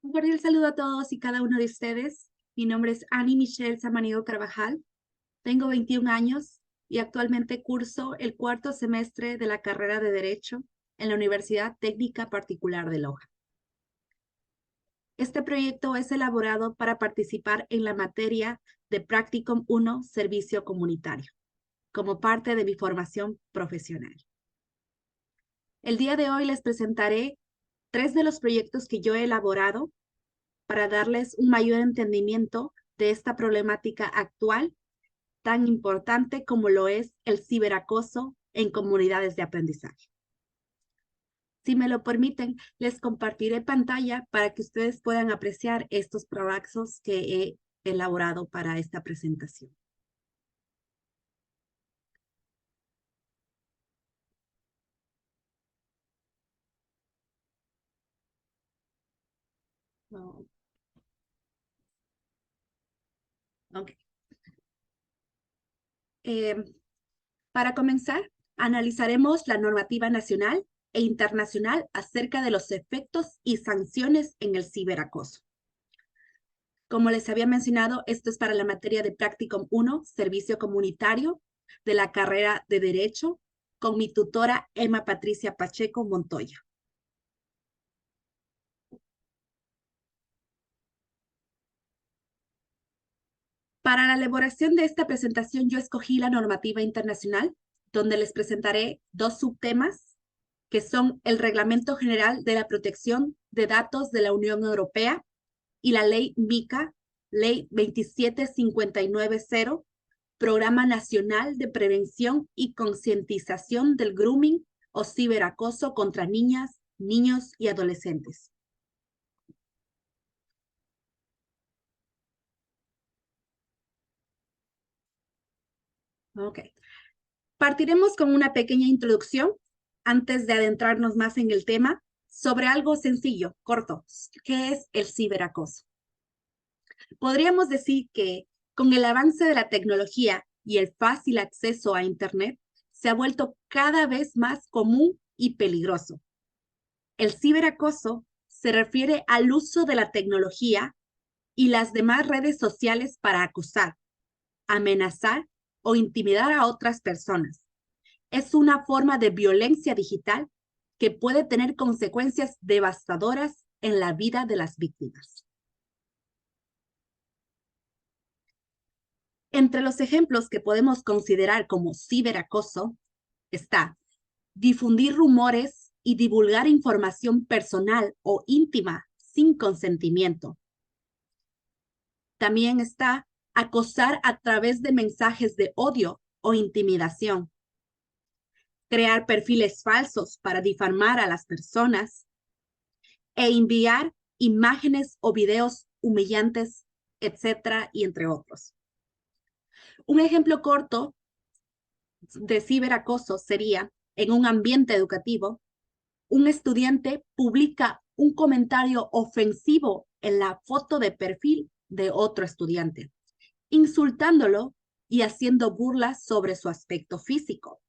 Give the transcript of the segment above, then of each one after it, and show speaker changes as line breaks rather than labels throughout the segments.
Un cordial saludo a todos y cada uno de ustedes. Mi nombre es Annie Michelle Samaniego Carvajal. Tengo 21 años y actualmente curso el cuarto semestre de la carrera de Derecho en la Universidad Técnica Particular de Loja. Este proyecto es elaborado para participar en la materia de Practicum 1 Servicio Comunitario, como parte de mi formación profesional. El día de hoy les presentaré 3 de los proyectos que yo he elaborado para darles un mayor entendimiento de esta problemática actual tan importante como lo es el ciberacoso en comunidades de aprendizaje. Si me lo permiten, les compartiré pantalla para que ustedes puedan apreciar estos proyectos que he elaborado para esta presentación. Oh, okay. Eh, para comenzar, analizaremos la normativa nacional e internacional acerca de los efectos y sanciones en el ciberacoso. Como les había mencionado, esto es para la materia de Practicum 1, Servicio Comunitario, de la carrera de Derecho, con mi tutora Emma Patricia Pacheco Montoya. Para la elaboración de esta presentación, yo escogí la normativa internacional, donde les presentaré 2 subtemas, que son el Reglamento General de la Protección de Datos de la Unión Europea y la Ley MICA, Ley 27590, Programa Nacional de Prevención y Concientización del Grooming o Ciberacoso contra niñas, niños y adolescentes. Ok. Partiremos con una pequeña introducción antes de adentrarnos más en el tema sobre algo sencillo, corto, que es el ciberacoso. Podríamos decir que con el avance de la tecnología y el fácil acceso a Internet, se ha vuelto cada vez más común y peligroso. El ciberacoso se refiere al uso de la tecnología y las demás redes sociales para acosar, amenazar o intimidar a otras personas. Es una forma de violencia digital que puede tener consecuencias devastadoras en la vida de las víctimas. Entre los ejemplos que podemos considerar como ciberacoso está difundir rumores y divulgar información personal o íntima sin consentimiento. También está acosar a través de mensajes de odio o intimidación. Crear perfiles falsos para difamar a las personas e enviar imágenes o videos humillantes, etcétera, y entre otros. Un ejemplo corto de ciberacoso sería, en un ambiente educativo, un estudiante publica un comentario ofensivo en la foto de perfil de otro estudiante, insultándolo y haciendo burlas sobre su aspecto físico.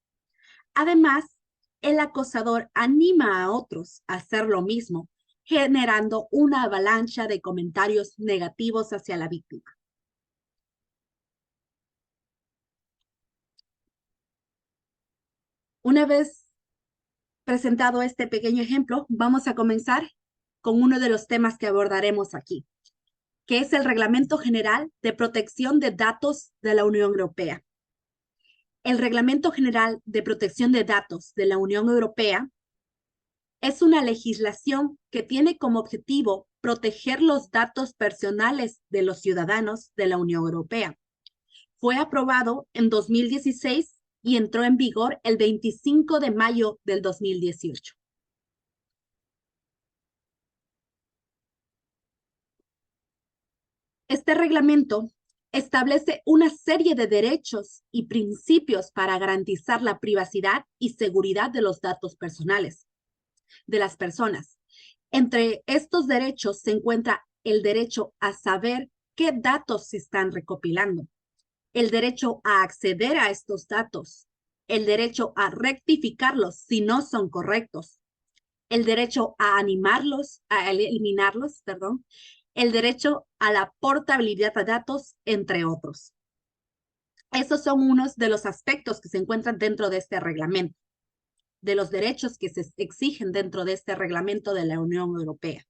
Además, el acosador anima a otros a hacer lo mismo, generando una avalancha de comentarios negativos hacia la víctima. Una vez presentado este pequeño ejemplo, vamos a comenzar con uno de los temas que abordaremos aquí, que es el Reglamento General de Protección de Datos de la Unión Europea. El Reglamento General de Protección de Datos de la Unión Europea es una legislación que tiene como objetivo proteger los datos personales de los ciudadanos de la Unión Europea. Fue aprobado en 2016 y entró en vigor el 25 de mayo del 2018. Este reglamento establece una serie de derechos y principios para garantizar la privacidad y seguridad de los datos personales de las personas. Entre estos derechos se encuentra el derecho a saber qué datos se están recopilando, el derecho a acceder a estos datos, el derecho a rectificarlos si no son correctos, el derecho a eliminarlos, perdón, el derecho a la portabilidad de datos, entre otros. Esos son unos de los aspectos que se encuentran dentro de este reglamento, de los derechos que se exigen dentro de este reglamento de la Unión Europea.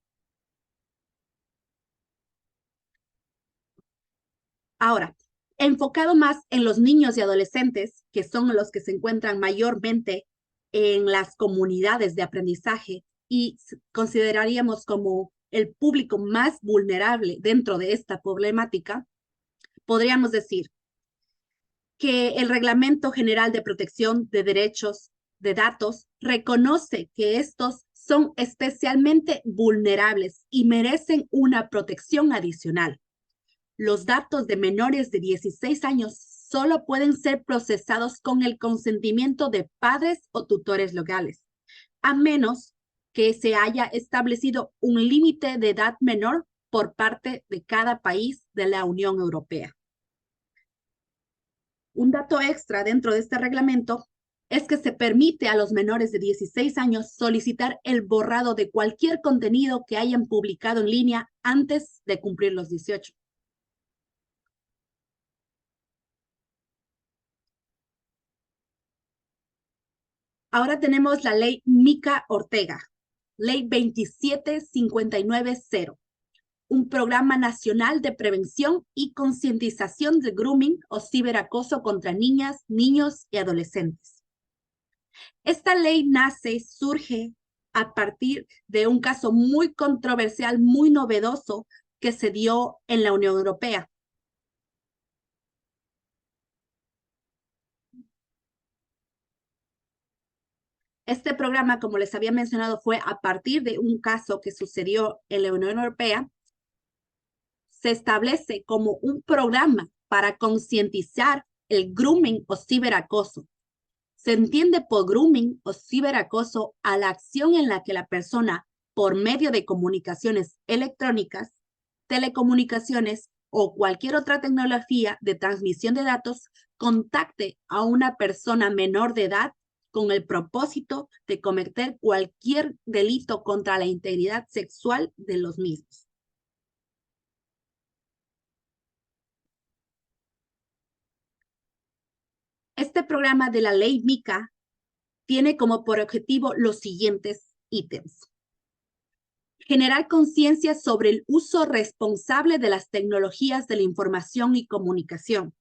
Ahora, enfocado más en los niños y adolescentes, que son los que se encuentran mayormente en las comunidades de aprendizaje y consideraríamos como el público más vulnerable dentro de esta problemática, podríamos decir que el Reglamento General de Protección de Derechos de Datos reconoce que estos son especialmente vulnerables y merecen una protección adicional. Los datos de menores de 16 años solo pueden ser procesados con el consentimiento de padres o tutores legales, a menos que se haya establecido un límite de edad menor por parte de cada país de la Unión Europea. Un dato extra dentro de este reglamento es que se permite a los menores de 16 años solicitar el borrado de cualquier contenido que hayan publicado en línea antes de cumplir los 18. Ahora tenemos la ley Mica Ortega, ley 27590, un programa nacional de prevención y concientización de grooming o ciberacoso contra niñas, niños y adolescentes. Esta ley surge a partir de un caso muy controversial, muy novedoso que se dio en la Unión Europea. Este programa, como les había mencionado, fue a partir de un caso que sucedió en la Unión Europea. Se establece como un programa para concientizar el grooming o ciberacoso. Se entiende por grooming o ciberacoso a la acción en la que la persona, por medio de comunicaciones electrónicas, telecomunicaciones o cualquier otra tecnología de transmisión de datos, contacte a una persona menor de edad con el propósito de cometer cualquier delito contra la integridad sexual de los mismos. Este programa de la ley Mica tiene como por objetivo los siguientes ítems. Generar conciencia sobre el uso responsable de las tecnologías de la información y comunicación.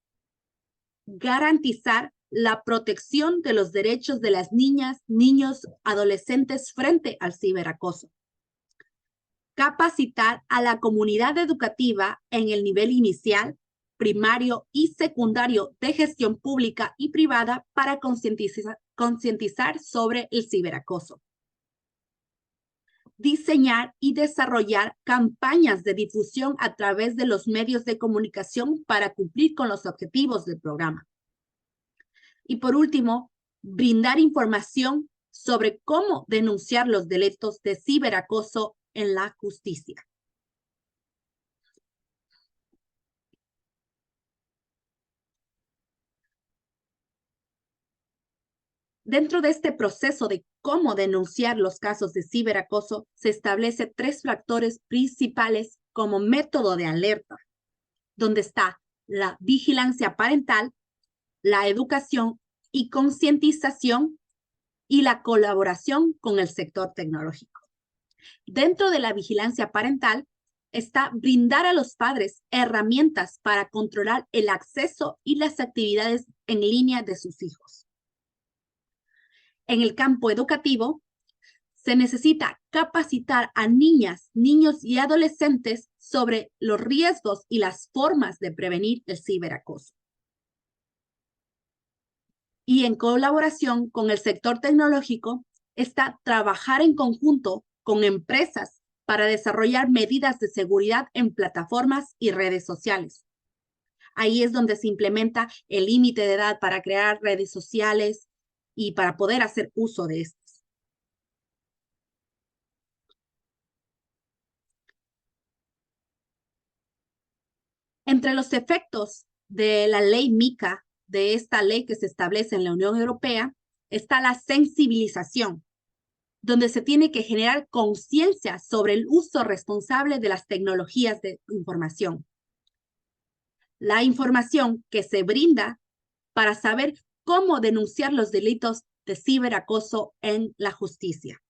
Garantizar la protección de los derechos de las niñas, niños, adolescentes frente al ciberacoso. Capacitar a la comunidad educativa en el nivel inicial, primario y secundario de gestión pública y privada para concientizar sobre el ciberacoso. Diseñar y desarrollar campañas de difusión a través de los medios de comunicación para cumplir con los objetivos del programa. Y por último, brindar información sobre cómo denunciar los delitos de ciberacoso en la justicia. Dentro de este proceso de cómo denunciar los casos de ciberacoso, se establece 3 factores principales como método de alerta, donde está la vigilancia parental, la educación y concientización y la colaboración con el sector tecnológico. Dentro de la vigilancia parental está brindar a los padres herramientas para controlar el acceso y las actividades en línea de sus hijos. En el campo educativo, se necesita capacitar a niñas, niños y adolescentes sobre los riesgos y las formas de prevenir el ciberacoso. Y en colaboración con el sector tecnológico está trabajar en conjunto con empresas para desarrollar medidas de seguridad en plataformas y redes sociales. Ahí es donde se implementa el límite de edad para crear redes sociales y para poder hacer uso de estas. Entre los efectos de la ley Mica, de esta ley que se establece en la Unión Europea, está la sensibilización. donde se tiene que generar conciencia sobre el uso responsable de las tecnologías de información. La información que se brinda para saber cómo denunciar los delitos de ciberacoso en la justicia.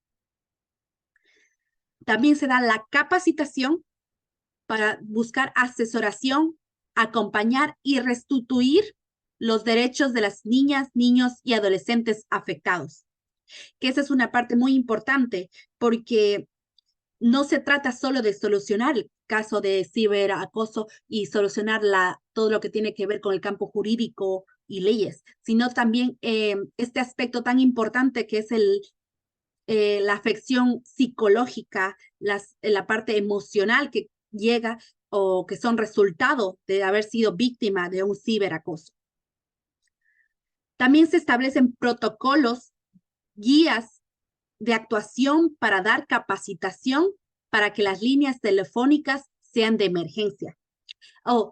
También se da la capacitación para buscar asesoración, acompañar y restituir los derechos de las niñas, niños y adolescentes afectados. Que esa es una parte muy importante porque no se trata solo de solucionar el caso de ciberacoso y solucionar todo lo que tiene que ver con el campo jurídico y leyes, sino también este aspecto tan importante que es la afección psicológica, la parte emocional que llega o que son resultado de haber sido víctima de un ciberacoso. También se establecen protocolos, guías de actuación para dar capacitación para que las líneas telefónicas sean de emergencia.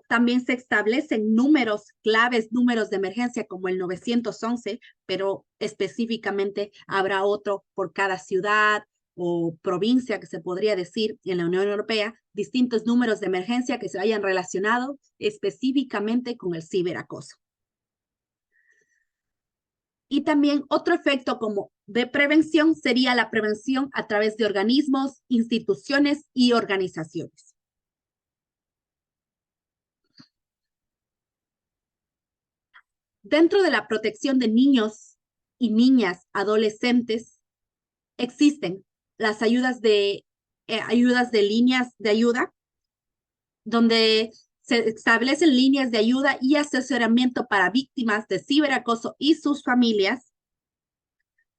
También se establecen números claves, números de emergencia como el 911, pero específicamente habrá otro por cada ciudad o provincia que se podría decir en la Unión Europea, distintos números de emergencia que se hayan relacionado específicamente con el ciberacoso. Y también otro efecto como de prevención sería la prevención a través de organismos, instituciones y organizaciones. Dentro de la protección de niños y niñas adolescentes existen las ayudas de líneas de ayuda, donde se establecen líneas de ayuda y asesoramiento para víctimas de ciberacoso y sus familias.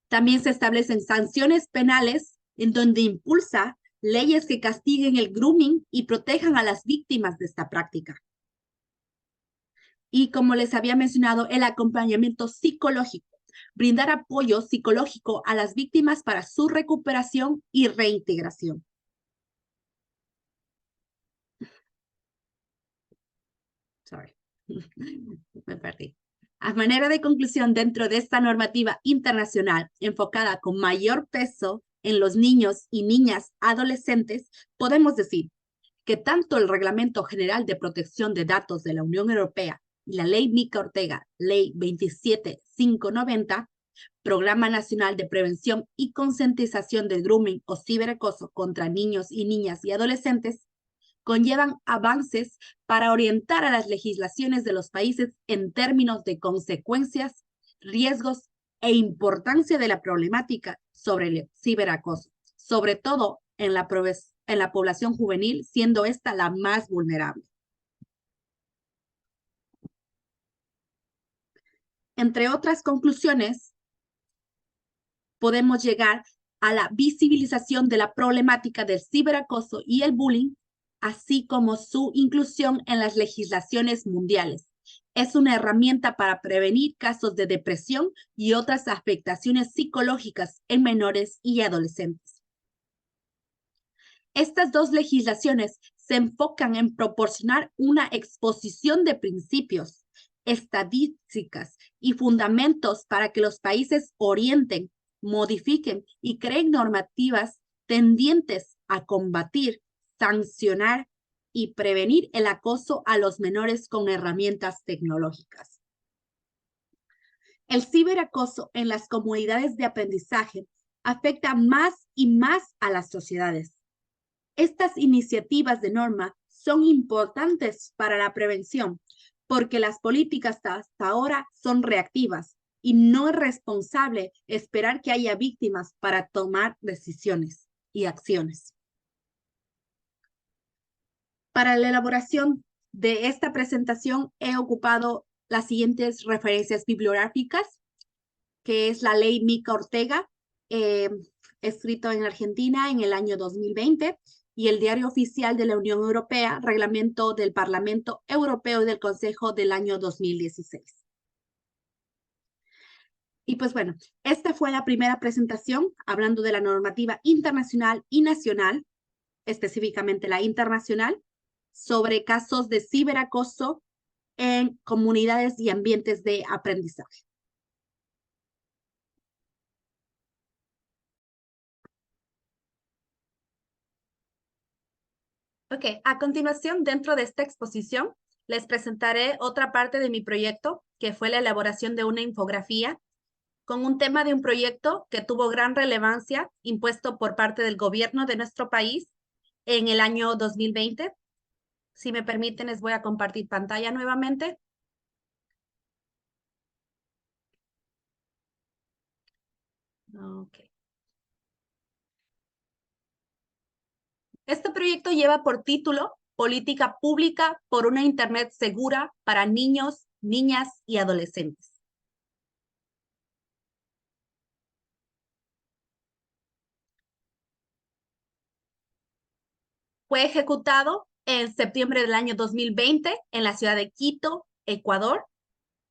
También se establecen sanciones penales en donde impulsa leyes que castiguen el grooming y protejan a las víctimas de esta práctica. Y como les había mencionado, el acompañamiento psicológico, brindar apoyo psicológico a las víctimas para su recuperación y reintegración. Me perdí. A manera de conclusión, dentro de esta normativa internacional enfocada con mayor peso en los niños y niñas adolescentes, podemos decir que tanto el Reglamento General de Protección de Datos de la Unión Europea y la Ley Mica-Ortega, Ley 27590, Programa Nacional de Prevención y Concientización del Grooming o Ciberacoso contra niños y niñas y adolescentes, conllevan avances para orientar a las legislaciones de los países en términos de consecuencias, riesgos e importancia de la problemática sobre el ciberacoso, sobre todo en la población juvenil, siendo esta la más vulnerable. Entre otras conclusiones, podemos llegar a la visibilización de la problemática del ciberacoso y el bullying, así como su inclusión en las legislaciones mundiales. Es una herramienta para prevenir casos de depresión y otras afectaciones psicológicas en menores y adolescentes. Estas dos legislaciones se enfocan en proporcionar una exposición de principios, estadísticas y fundamentos para que los países orienten, modifiquen y creen normativas tendientes a combatir, sancionar y prevenir el acoso a los menores con herramientas tecnológicas. El ciberacoso en las comunidades de aprendizaje afecta más y más a las sociedades. Estas iniciativas de norma son importantes para la prevención porque las políticas hasta ahora son reactivas y no es responsable esperar que haya víctimas para tomar decisiones y acciones. Para la elaboración de esta presentación he ocupado las siguientes referencias bibliográficas, que es la Ley Mica-Ortega, escrito en Argentina en el año 2020, y el Diario Oficial de la Unión Europea, Reglamento del Parlamento Europeo y del Consejo del año 2016. Y pues bueno, esta fue la primera presentación hablando de la normativa internacional y nacional, específicamente la internacional, sobre casos de ciberacoso en comunidades y ambientes de aprendizaje. Ok, a continuación, dentro de esta exposición, les presentaré otra parte de mi proyecto, que fue la elaboración de una infografía con un tema de un proyecto que tuvo gran relevancia impuesto por parte del gobierno de nuestro país en el año 2020. Si me permiten, les voy a compartir pantalla nuevamente. Ok. Este proyecto lleva por título Política Pública por una Internet segura para niños, niñas y adolescentes. Fue ejecutado en septiembre del año 2020 en la ciudad de Quito, Ecuador,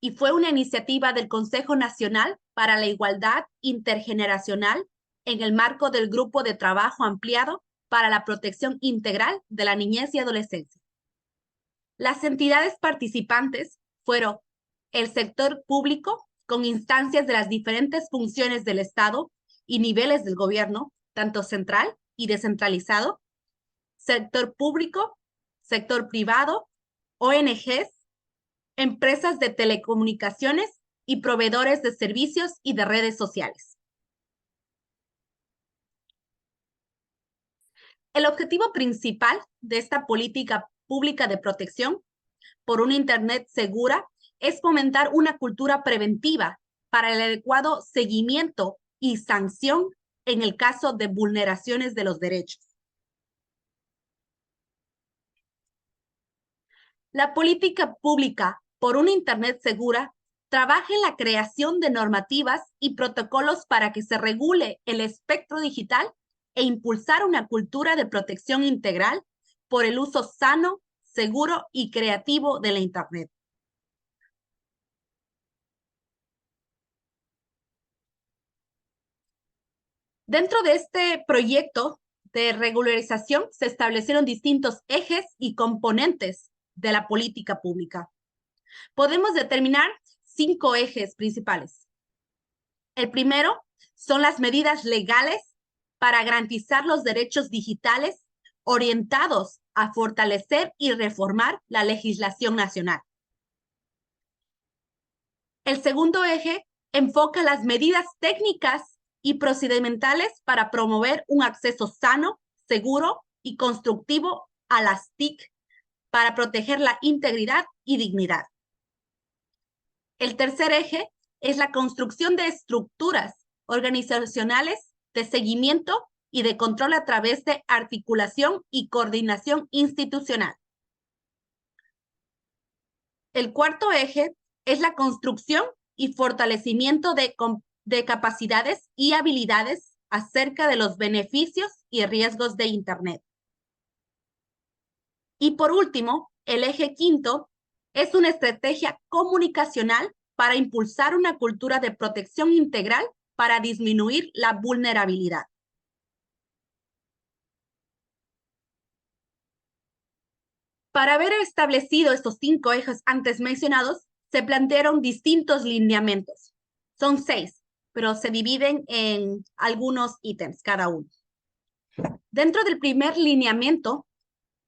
y fue una iniciativa del Consejo Nacional para la Igualdad Intergeneracional en el marco del Grupo de Trabajo Ampliado para la Protección Integral de la Niñez y Adolescencia. Las entidades participantes fueron el sector público, con instancias de las diferentes funciones del Estado y niveles del gobierno, tanto central y descentralizado, sector público, sector privado, ONGs, empresas de telecomunicaciones y proveedores de servicios y de redes sociales. El objetivo principal de esta política pública de protección por una Internet segura es fomentar una cultura preventiva para el adecuado seguimiento y sanción en el caso de vulneraciones de los derechos. La política pública por una Internet segura trabaja en la creación de normativas y protocolos para que se regule el espectro digital e impulsar una cultura de protección integral por el uso sano, seguro y creativo de la Internet. Dentro de este proyecto de regularización se establecieron distintos ejes y componentes de la política pública. Podemos determinar 5 ejes principales. El primero son las medidas legales para garantizar los derechos digitales orientados a fortalecer y reformar la legislación nacional. El segundo eje enfoca las medidas técnicas y procedimentales para promover un acceso sano, seguro y constructivo a las TIC para proteger la integridad y dignidad. El tercer eje es la construcción de estructuras organizacionales de seguimiento y de control a través de articulación y coordinación institucional. El cuarto eje es la construcción y fortalecimiento de capacidades y habilidades acerca de los beneficios y riesgos de Internet. Y por último, el eje quinto es una estrategia comunicacional para impulsar una cultura de protección integral para disminuir la vulnerabilidad. Para haber establecido estos 5 ejes antes mencionados, se plantearon distintos lineamientos. Son 6, pero se dividen en algunos ítems cada uno. Dentro del primer lineamiento,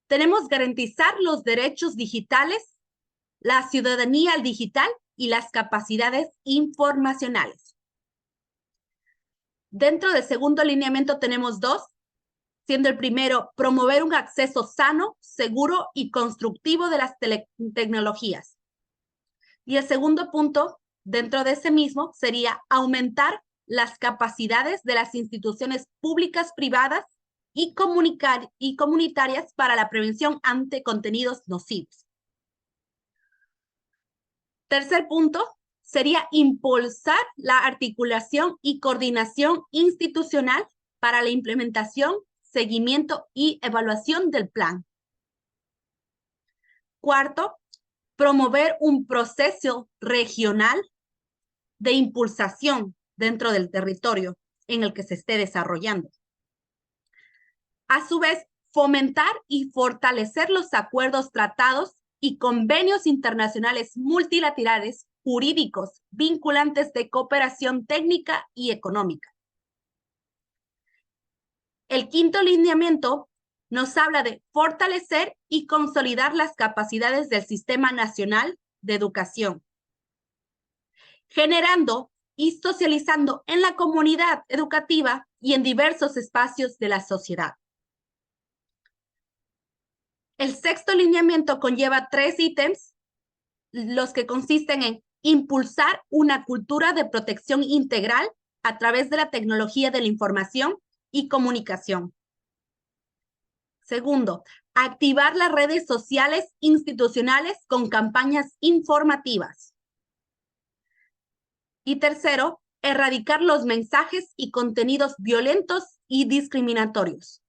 tenemos garantizar los derechos digitales, la ciudadanía digital y las capacidades informacionales. Dentro del segundo lineamiento tenemos 2, siendo el primero promover un acceso sano, seguro y constructivo de las tecnologías. Y el segundo punto, dentro de ese mismo, sería aumentar las capacidades de las instituciones públicas, privadas y comunitarias para la prevención ante contenidos nocivos. Tercer punto sería impulsar la articulación y coordinación institucional para la implementación, seguimiento y evaluación del plan. Cuarto, promover un proceso regional de impulsación dentro del territorio en el que se esté desarrollando. A su vez, fomentar y fortalecer los acuerdos, tratados y convenios internacionales multilaterales jurídicos vinculantes de cooperación técnica y económica. El quinto lineamiento nos habla de fortalecer y consolidar las capacidades del Sistema Nacional de Educación, generando y socializando en la comunidad educativa y en diversos espacios de la sociedad. El sexto lineamiento conlleva 3 ítems, los que consisten en impulsar una cultura de protección integral a través de la tecnología de la información y comunicación. Segundo, activar las redes sociales institucionales con campañas informativas. Y tercero, erradicar los mensajes y contenidos violentos y discriminatorios.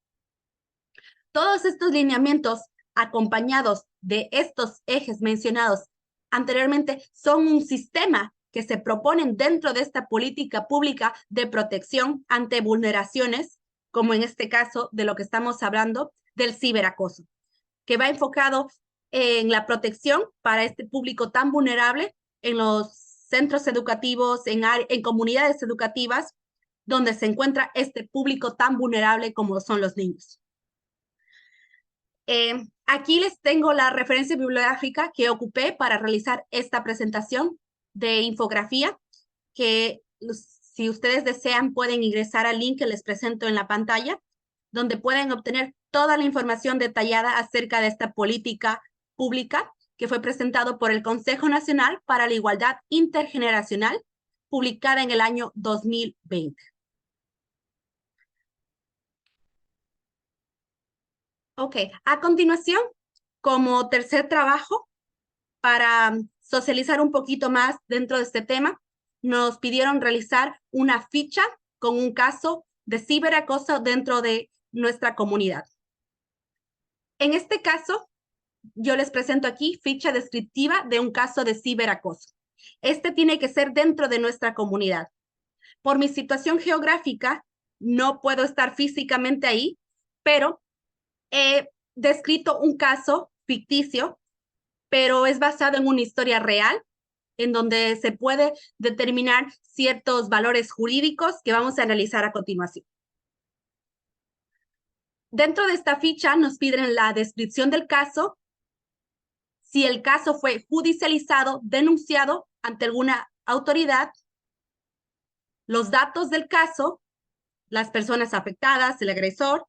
Todos estos lineamientos, acompañados de estos ejes mencionados anteriormente, son un sistema que se proponen dentro de esta política pública de protección ante vulneraciones, como en este caso de lo que estamos hablando, del ciberacoso, que va enfocado en la protección para este público tan vulnerable en los centros educativos, en comunidades educativas, donde se encuentra este público tan vulnerable como son los niños. Aquí les tengo la referencia bibliográfica que ocupé para realizar esta presentación de infografía, que si ustedes desean pueden ingresar al link que les presento en la pantalla, donde pueden obtener toda la información detallada acerca de esta política pública que fue presentado por el Consejo Nacional para la Igualdad Intergeneracional, publicada en el año 2020. Ok, a continuación, como tercer trabajo, para socializar un poquito más dentro de este tema, nos pidieron realizar una ficha con un caso de ciberacoso dentro de nuestra comunidad. En este caso, yo les presento aquí ficha descriptiva de un caso de ciberacoso. Este tiene que ser dentro de nuestra comunidad. Por mi situación geográfica, no puedo estar físicamente ahí, pero he descrito un caso ficticio, pero es basado en una historia real, en donde se puede determinar ciertos valores jurídicos que vamos a analizar a continuación. Dentro de esta ficha nos piden la descripción del caso, si el caso fue judicializado, denunciado ante alguna autoridad, los datos del caso, las personas afectadas, el agresor,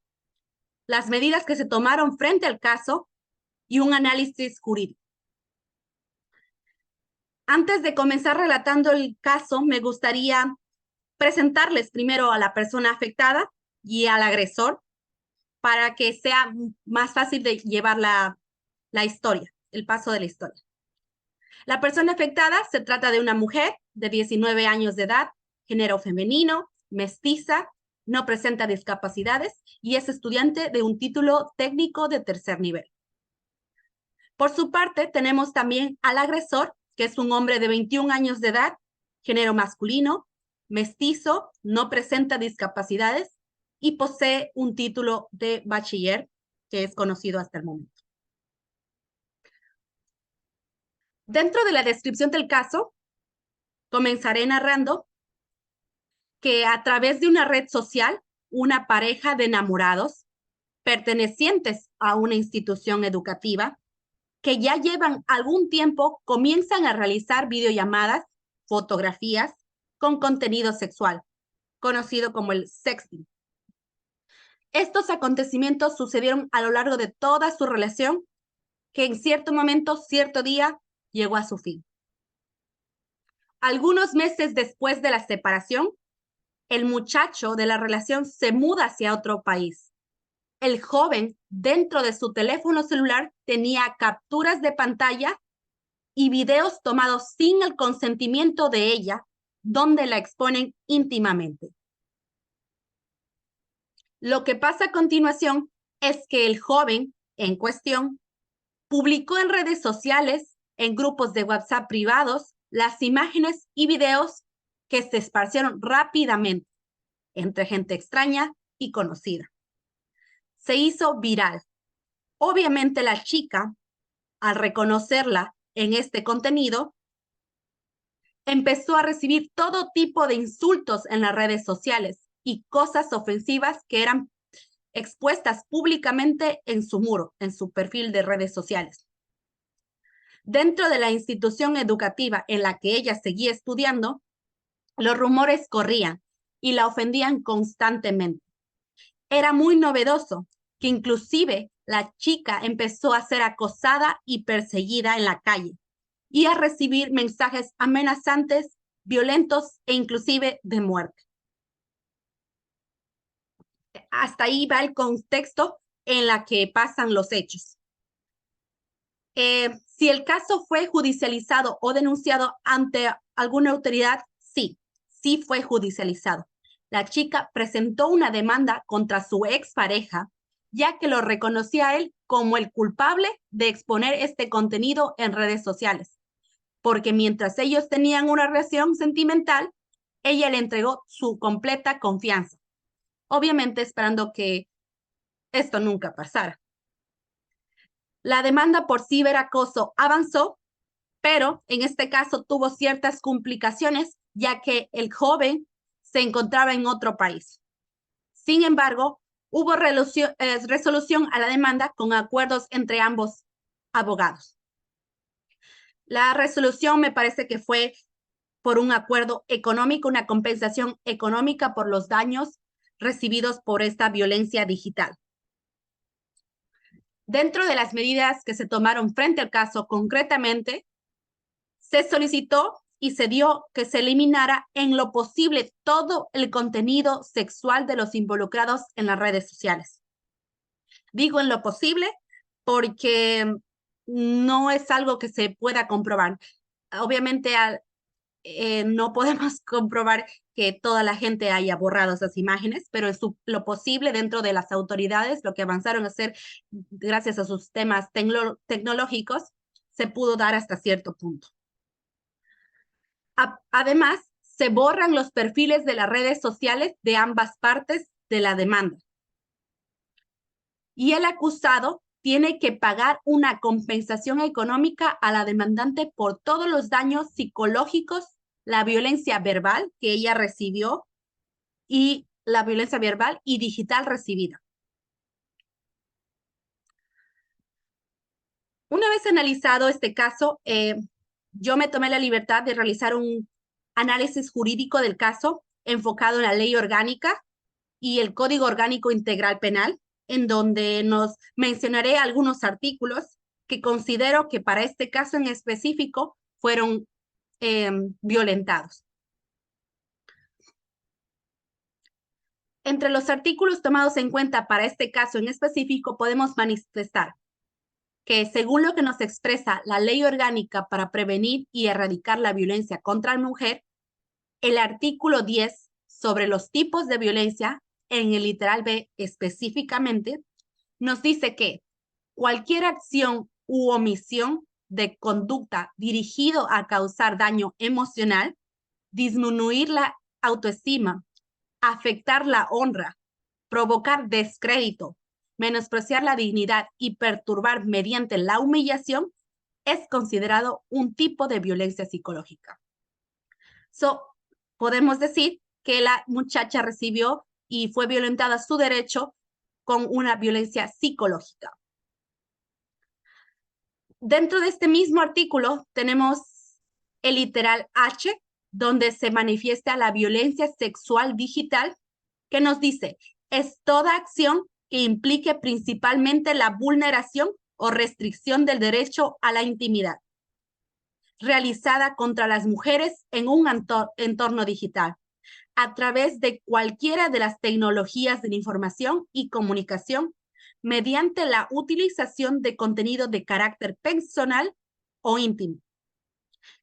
las medidas que se tomaron frente al caso y un análisis jurídico. Antes de comenzar relatando el caso, me gustaría presentarles primero a la persona afectada y al agresor para que sea más fácil de llevar la historia, el paso de la historia. La persona afectada se trata de una mujer de 19 años de edad, género femenino, mestiza, no presenta discapacidades y es estudiante de un título técnico de tercer nivel. Por su parte, tenemos también al agresor, que es un hombre de 21 años de edad, género masculino, mestizo, no presenta discapacidades y posee un título de bachiller, que es conocido hasta el momento. Dentro de la descripción del caso, comenzaré narrando que a través de una red social, una pareja de enamorados pertenecientes a una institución educativa que ya llevan algún tiempo comienzan a realizar videollamadas, fotografías con contenido sexual, conocido como el sexting. Estos acontecimientos sucedieron a lo largo de toda su relación, que en cierto momento, cierto día, llegó a su fin. Algunos meses después de la separación, el muchacho de la relación se muda hacia otro país. El joven, dentro de su teléfono celular, tenía capturas de pantalla y videos tomados sin el consentimiento de ella, donde la exponen íntimamente. Lo que pasa a continuación es que el joven en cuestión publicó en redes sociales, en grupos de WhatsApp privados, las imágenes y videos que se esparcieron rápidamente entre gente extraña y conocida. Se hizo viral. Obviamente la chica, al reconocerla en este contenido, empezó a recibir todo tipo de insultos en las redes sociales y cosas ofensivas que eran expuestas públicamente en su muro, en su perfil de redes sociales. Dentro de la institución educativa en la que ella seguía estudiando, los rumores corrían y la ofendían constantemente. Era muy novedoso que inclusive la chica empezó a ser acosada y perseguida en la calle y a recibir mensajes amenazantes, violentos e inclusive de muerte. Hasta ahí va el contexto en la que pasan los hechos. Si el caso fue judicializado o denunciado ante alguna autoridad, sí fue judicializado. La chica presentó una demanda contra su expareja, ya que lo reconocía a él como el culpable de exponer este contenido en redes sociales, porque mientras ellos tenían una relación sentimental, ella le entregó su completa confianza, obviamente esperando que esto nunca pasara. La demanda por ciberacoso avanzó, pero en este caso tuvo ciertas complicaciones, ya que el joven se encontraba en otro país. Sin embargo, hubo resolución a la demanda con acuerdos entre ambos abogados. La resolución me parece que fue por un acuerdo económico, una compensación económica por los daños recibidos por esta violencia digital. Dentro de las medidas que se tomaron frente al caso, concretamente, se solicitó y se dio que se eliminara en lo posible todo el contenido sexual de los involucrados en las redes sociales. Digo en lo posible porque no es algo que se pueda comprobar. Obviamente no podemos comprobar que toda la gente haya borrado esas imágenes, pero es lo posible dentro de las autoridades, lo que avanzaron a hacer gracias a sus temas tecnológicos, se pudo dar hasta cierto punto. Además, se borran los perfiles de las redes sociales de ambas partes de la demanda. Y el acusado tiene que pagar una compensación económica a la demandante por todos los daños psicológicos, la violencia verbal que ella recibió y la violencia verbal y digital recibida. Una vez analizado este caso, yo me tomé la libertad de realizar un análisis jurídico del caso enfocado en la ley orgánica y el Código Orgánico Integral Penal, en donde nos mencionaré algunos artículos que considero que para este caso en específico fueron violentados. Entre los artículos tomados en cuenta para este caso en específico podemos manifestar que según lo que nos expresa la Ley Orgánica para prevenir y erradicar la violencia contra la mujer, el artículo 10 sobre los tipos de violencia, en el literal B específicamente, nos dice que cualquier acción u omisión de conducta dirigido a causar daño emocional, disminuir la autoestima, afectar la honra, provocar descrédito, menospreciar la dignidad y perturbar mediante la humillación es considerado un tipo de violencia psicológica. Podemos decir que la muchacha recibió y fue violentada su derecho con una violencia psicológica. Dentro de este mismo artículo tenemos el literal H, donde se manifiesta la violencia sexual digital, que nos dice, es toda acción que implique principalmente la vulneración o restricción del derecho a la intimidad, realizada contra las mujeres en un entorno digital, a través de cualquiera de las tecnologías de la información y comunicación, mediante la utilización de contenido de carácter personal o íntimo,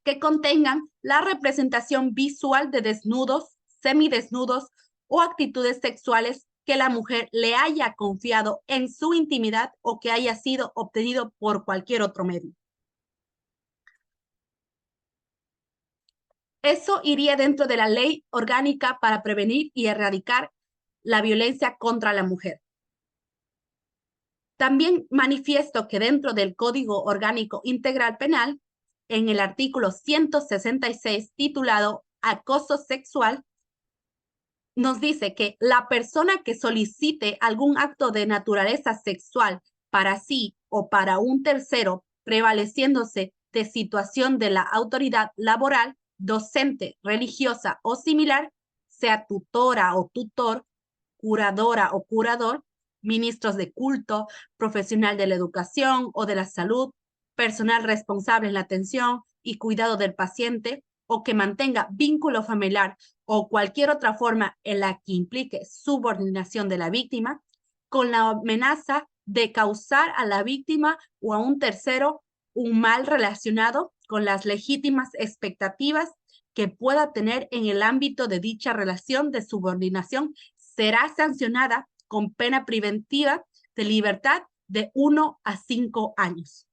que contengan la representación visual de desnudos, semidesnudos o actitudes sexuales que la mujer le haya confiado en su intimidad o que haya sido obtenido por cualquier otro medio. Eso iría dentro de la ley orgánica para prevenir y erradicar la violencia contra la mujer. También manifiesto que dentro del Código Orgánico Integral Penal, en el artículo 166 titulado Acoso Sexual, nos dice que la persona que solicite algún acto de naturaleza sexual para sí o para un tercero, prevaleciéndose de situación de la autoridad laboral, docente, religiosa o similar, sea tutora o tutor, curadora o curador, ministros de culto, profesional de la educación o de la salud, personal responsable en la atención y cuidado del paciente, o que mantenga vínculo familiar o cualquier otra forma en la que implique subordinación de la víctima, con la amenaza de causar a la víctima o a un tercero un mal relacionado con las legítimas expectativas que pueda tener en el ámbito de dicha relación de subordinación, será sancionada con pena preventiva de libertad de 1 a 5 años.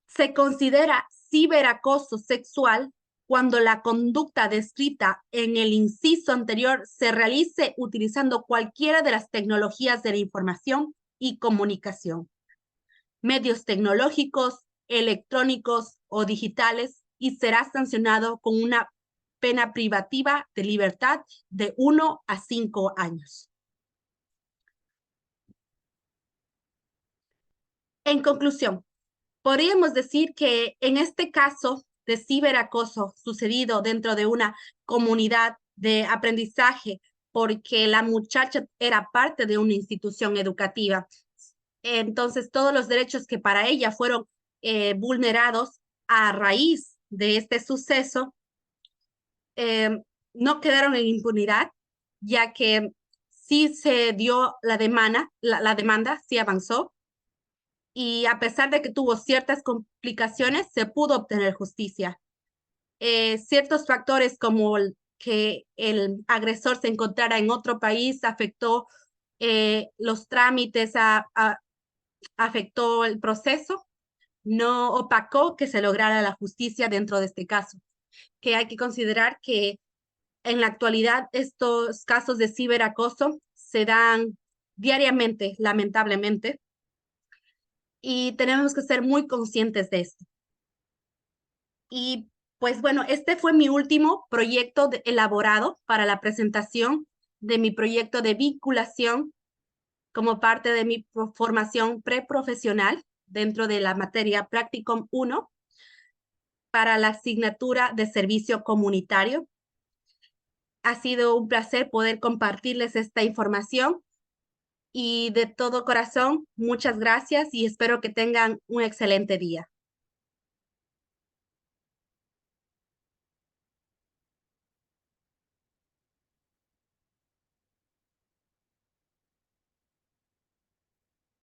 Se considera ciberacoso sexual cuando la conducta descrita en el inciso anterior se realice utilizando cualquiera de las tecnologías de la información y comunicación, medios tecnológicos, electrónicos o digitales, y será sancionado con una pena privativa de libertad de 1 a 5 años. En conclusión, podríamos decir que en este caso de ciberacoso sucedido dentro de una comunidad de aprendizaje, porque la muchacha era parte de una institución educativa, entonces todos los derechos que para ella fueron vulnerados a raíz de este suceso eh, no quedaron en impunidad, ya que sí se dio la demanda, la demanda sí avanzó, y a pesar de que tuvo ciertas complicaciones, se pudo obtener justicia. Ciertos factores como que el agresor se encontrara en otro país afectó los trámites, afectó el proceso, no opacó que se lograra la justicia dentro de este caso. Que hay que considerar que en la actualidad estos casos de ciberacoso se dan diariamente, lamentablemente, y tenemos que ser muy conscientes de esto. Y pues bueno, este fue mi último proyecto elaborado para la presentación de mi proyecto de vinculación como parte de mi formación preprofesional dentro de la materia Practicum 1 para la asignatura de servicio comunitario. Ha sido un placer poder compartirles esta información y de todo corazón, muchas gracias y espero que tengan un excelente día.